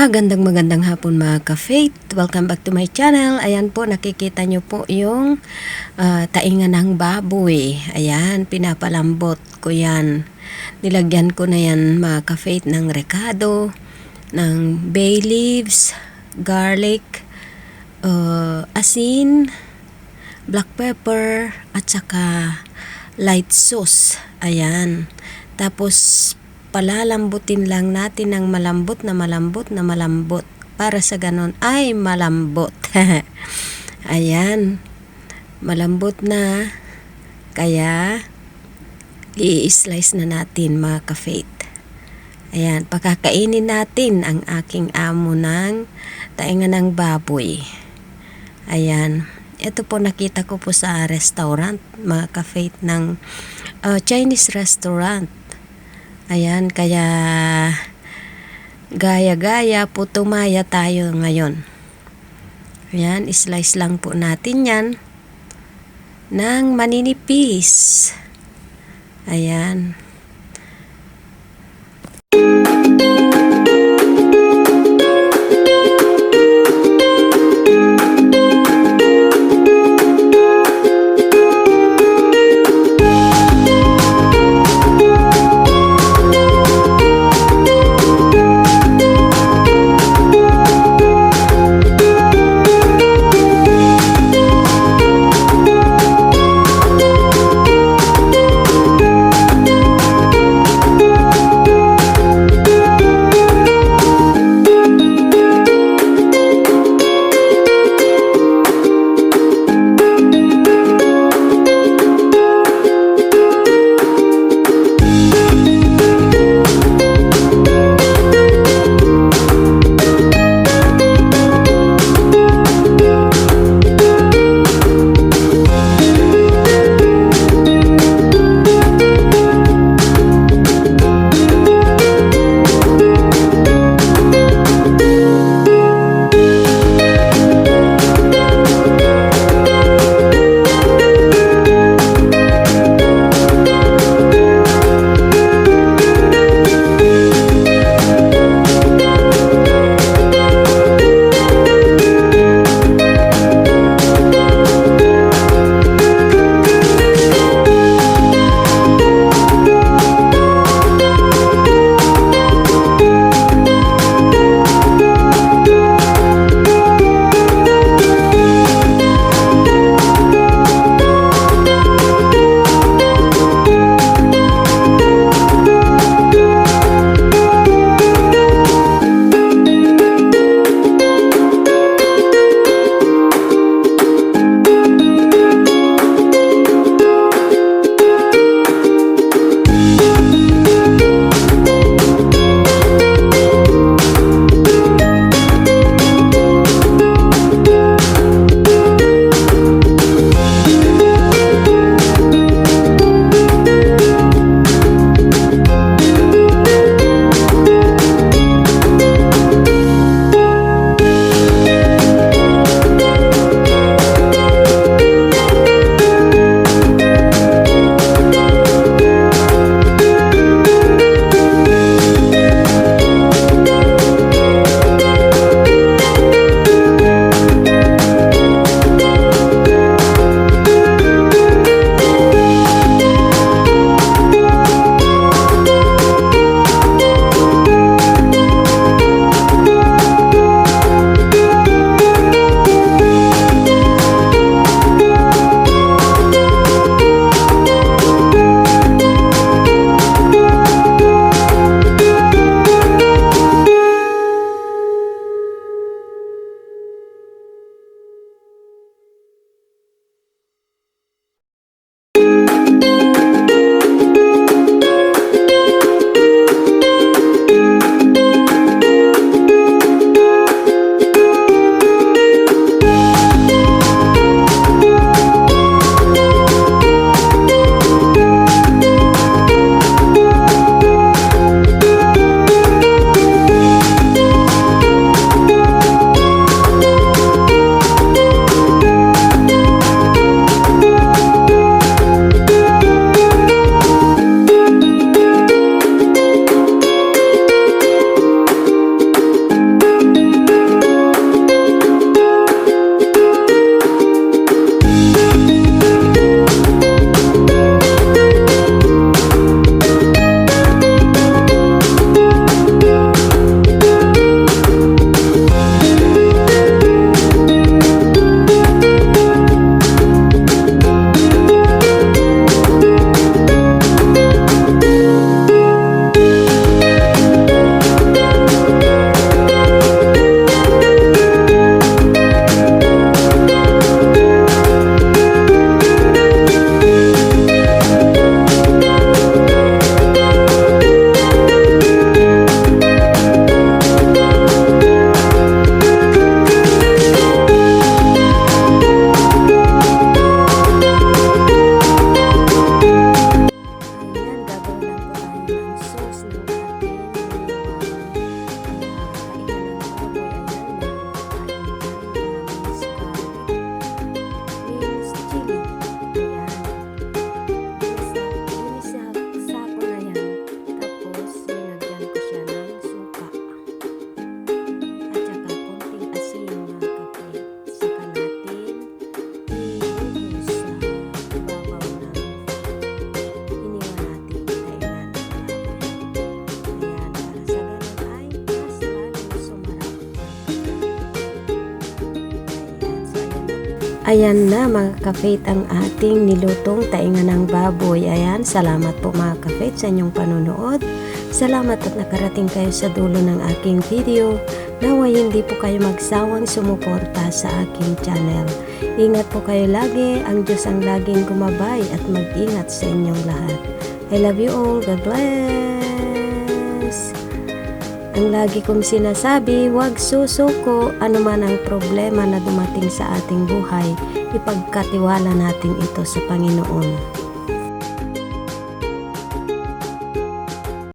Magandang hapon mga ka-faith. Welcome back to my channel. Ayan po, nakikita nyo po yung taingan ng baboy. Ayan, pinapalambot ko yan. Nilagyan ko na yan mga ka-faith ng rekado, ng bay leaves, garlic, asin, black pepper, at saka light sauce. Ayan. Tapos palalambutin lang natin ng malambot para sa ganon ay malambot. Ayan, malambot na, kaya i-slice na natin mga ka-faith. Ayan, pakakainin natin ang aking amo ng taingan ng baboy. Ayan, ito po nakita ko po sa restaurant mga ka-faith ng Chinese restaurant. Ayan, kaya gaya-gaya po tumaya tayo ngayon. Ayan, slice lang po natin yan ng maninipis. Ayan. Ayan na mga ka-faith ang ating nilutong tainga ng baboy. Ayan, salamat po mga ka-faith sa inyong panunood. Salamat at nakarating kayo sa dulo ng aking video. Naway hindi po kayo magsawang sumuporta sa aking channel. Ingat po kayo lagi. Ang Diyos ang laging gumabay at mag-ingat sa inyong lahat. I love you all. God bless. Ang lagi kong sinasabi, huwag susuko, anuman ang problema na dumating sa ating buhay, ipagkatiwala natin ito sa Panginoon.